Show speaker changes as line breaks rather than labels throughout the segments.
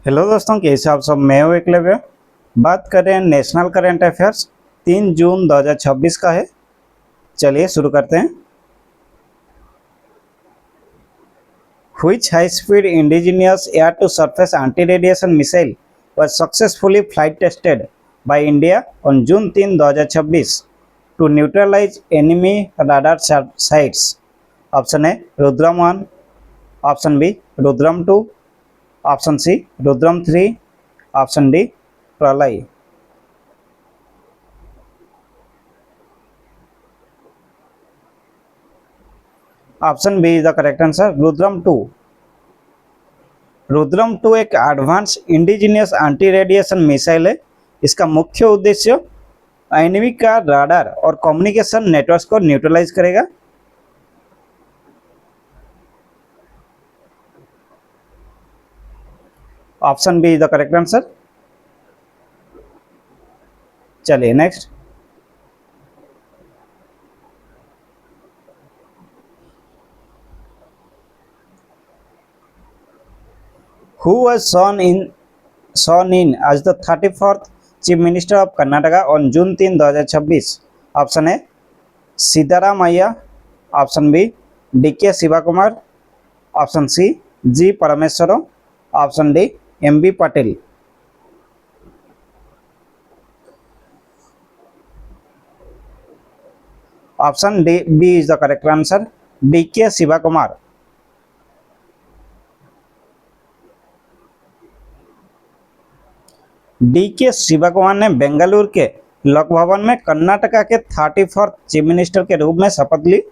Hello दोस्तों, कैसे आप सब। मैं हूं एकलव्य। बात कर रहे हैं नेशनल करंट अफेयर्स। 3 जून 2026 का है। चलिए शुरू करते हैं। Which high-speed indigenous air-to-surface anti-radiation missile was successfully flight tested by India on June 3, 2026 to neutralize enemy radar sites? Option A Rudram 1, option B Rudram 2, option C Rudram 3, option D Pralay. Option B is the correct answer, Rudram 2। Rudram 2 एक advance indigenous anti radiation missile है। इसका मुख्य उद्देश्य enemy का radar और communication networks को neutralize करेगा। Option B is the correct answer. चलिए next. Who was sworn in as the 34th Chief Minister of Karnataka on June 3, 2026? Option A Siddaramaiah, option B DK. Shivakumar, option C G Parameshwara, option D MB. Patel. Option D B is the correct answer, DK. Shivakumar. DK. Shivakumar ने बेंगलुरु के लोक भवन में कर्नाटका के 34th chief minister के रूप में शपथ ली।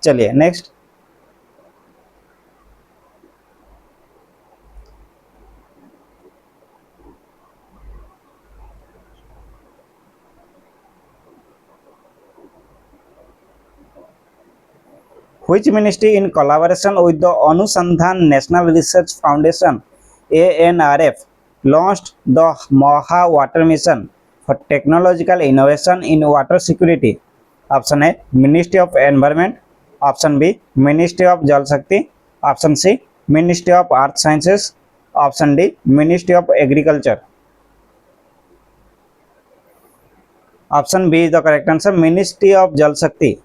चलिए next. Which ministry in collaboration with the Anusandhan National Research Foundation ANRF launched the Maha Water Mission for Technological Innovation in Water Security? Option A ministry of environment, option B ministry of Jal Shakti, option C ministry of earth sciences, option D ministry of agriculture. Option B is the correct answer, ministry of Jal Shakti.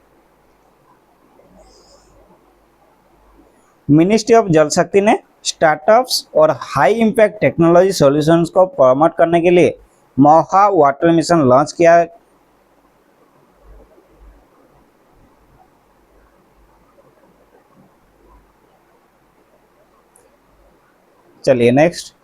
Ministry of Jal Shakti ने startups और high impact technology solutions को promote करने के लिए महा water mission launch किया है। चलिए next.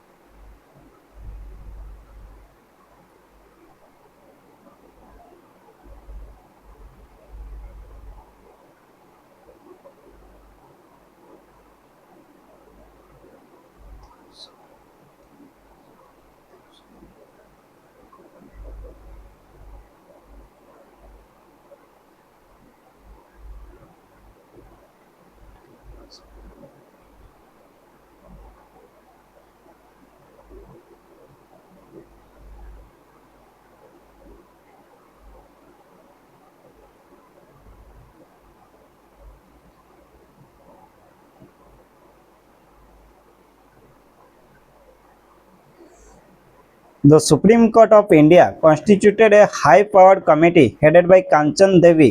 The Supreme Court of India constituted a high-powered committee headed by Kanchan Devi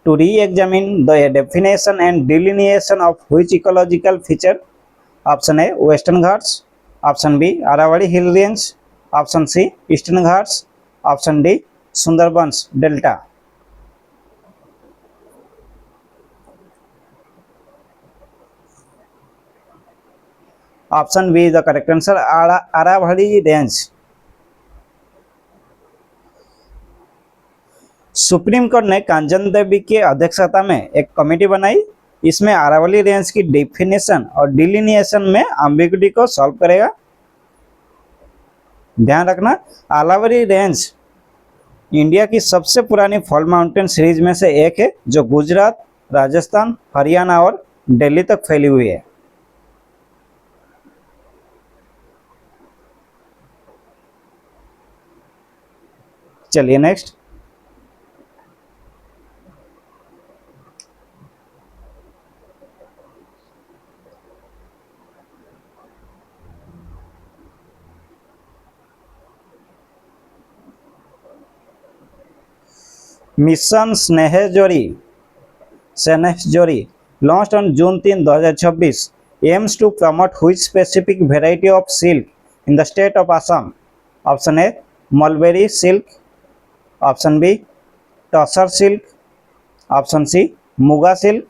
to re-examine the definition and delineation of which ecological feature? Option A Western Ghats, option B Aravalli Hill Range, option C Eastern Ghats, option D Sundarbans Delta। Option B is the correct answer, Aravalli range. Supreme Court ने कांचन देवी की अध्यक्षता में एक committee बनाई। इसमें Aravalli range की definition और डिलिनिएशन में एम्बिग्युइटी को सॉल्व करेगा। ध्यान रखना, अरावली रेंज इंडिया की सबसे पुरानी फॉल माउंटेन सीरीज में से एक है, जो गुजरात, राजस्थान, हरियाणा और दिल्ली तक फैली हुई है। चलिए next. Mission Snehajori launched on June 3, 2026 aims to promote which specific variety of silk in the state of Assam? Option A mulberry silk, option B Tussar silk, option C Muga silk,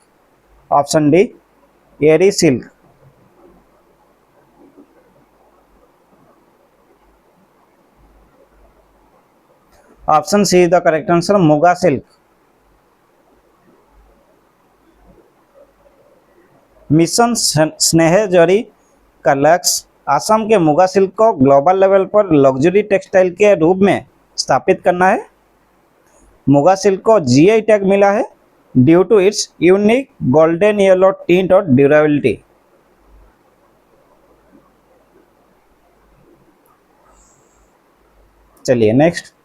option D Eri silk. Option C is the correct answer, Muga silk. Mission Snehajori का लक्ष्य असम के Muga silk को global level पर luxury textile के रूप में स्थापित करना है। मुगा सिल्क को जीआई टैग मिला है due to its unique golden yellow tint और ड्यूरेबिलिटी। चलिए next.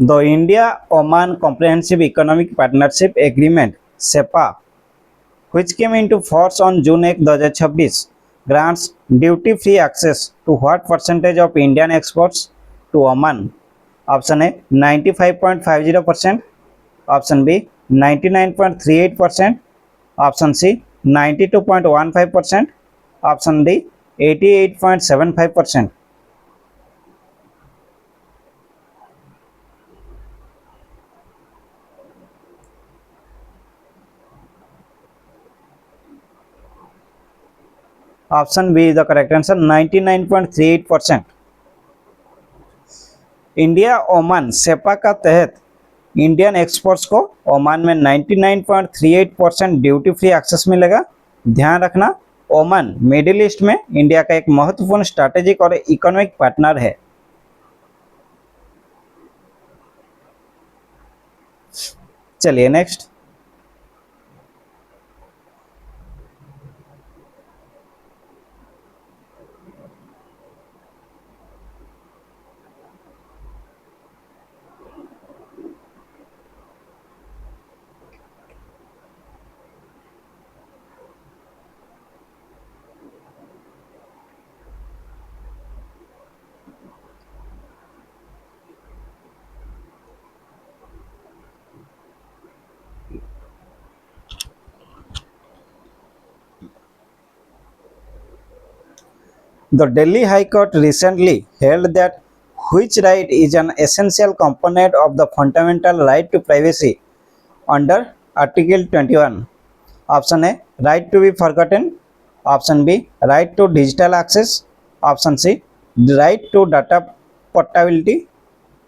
The India-Oman Comprehensive Economic Partnership Agreement (SEPA), which came into force on June 1, 2026, grants duty-free access to what percentage of Indian exports to Oman? Option A 95.50%, option B 99.38%, option C 92.15%, option D 88.75%. Option B is the correct answer 99.38%। India Oman CEPA का तहत Indian exports को Oman में 99.38% duty free access मिलेगा। ध्यान रखना Oman middle east में India का एक महत्वपूर्ण स्ट्रैटेजिक और इकोनॉमिक पार्टनर है। चलिए next. The Delhi High Court recently held that which right is an essential component of the fundamental right to privacy under Article 21? Option A right to be forgotten, option B right to digital access, option C right to data portability,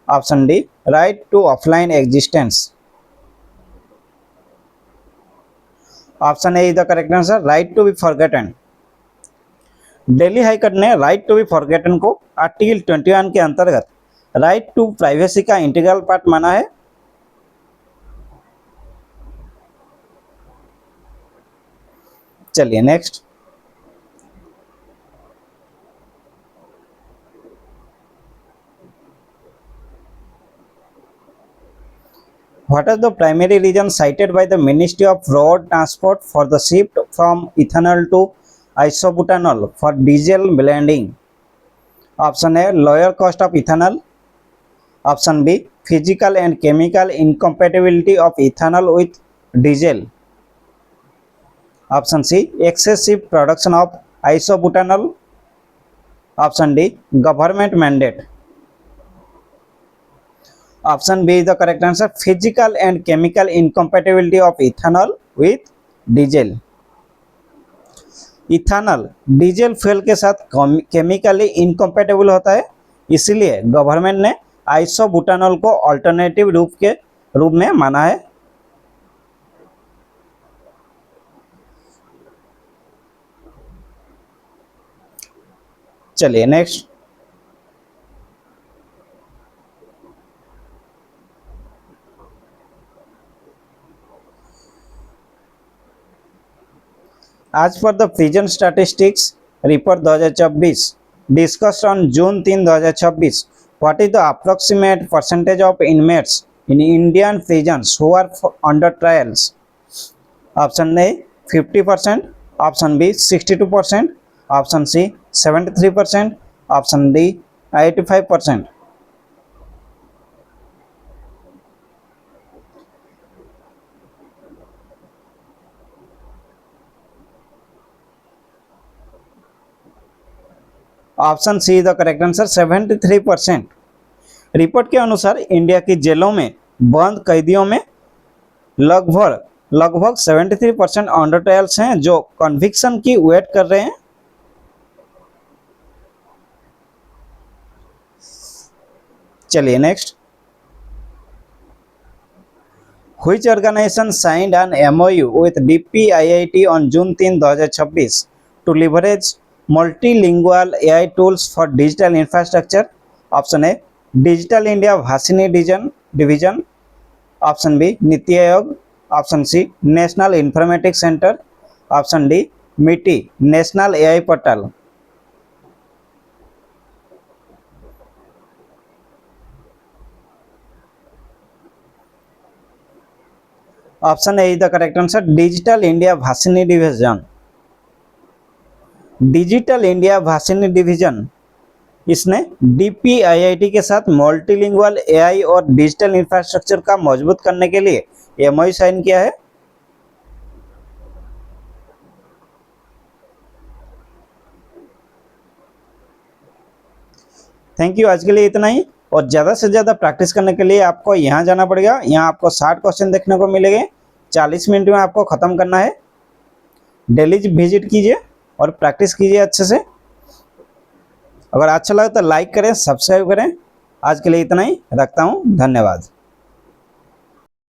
option D right to offline existence. Option A is the correct answer, right to be forgotten. Delhi high court ने right to be forgotten को article 21 के अंतर्गत right to privacy का integral part माना है। चलिए next. What is the primary reason cited by the Ministry of Road Transport for the shift from ethanol to isobutanol for diesel blending? Option A lower cost of ethanol, option B physical and chemical incompatibility of ethanol with diesel, option C excessive production of isobutanol, option D government mandate. Option B is the correct answer, physical and chemical incompatibility of ethanol with diesel. Ethanol diesel fuel के साथ chemically incompatible होता है, इसीलिए government ने आइसोबुटानॉल को alternative रूप में माना है। चलिए next. As per the Prison Statistics Report 2024 discussed on June 3, 2024, what is the approximate percentage of inmates in Indian prisons who are under trials? Option A 50%, option B 62%, option C 73%, option D 85%. Option see the correct answer 73%। Report के अनुसार India की जेलों में बंद कैदियों में लगभग 73% under trials हैं जो कन्विक्शन की वेट कर रहे हैं। चलिए next, which organisation signed an MOU with DPIIT on June 3, 2026 to leverage multilingual AI tools for digital infrastructure? Option A Digital India Bhashini Division, option B Niti Aayog, option C National Informatics Center, option D MITI National AI Portal. Option A is the correct answer, Digital India Bhashini Division। Digital India Bhashini division इसने DPIIT के साथ multilingual AI और digital infrastructure का मजबूत करने के लिए MOU sign किया है। थैंक यू, आज के लिए इतना ही। और ज़्यादा से ज़्यादा प्रैक्टिस करने के लिए आपको यहाँ जाना पड़ेगा। यहाँ आपको 60 क्वेश्चन देखने को मिलेंगे, 40 मिनट में आपको ख़त्म करना है। डेली विजिट कीजिए और प्रैक्टिस कीजिए अच्छे से। अगर अच्छा लगे तो लाइक करें, सब्सक्राइब करें। आज के लिए इतना ही, रखता हूँ, धन्यवाद।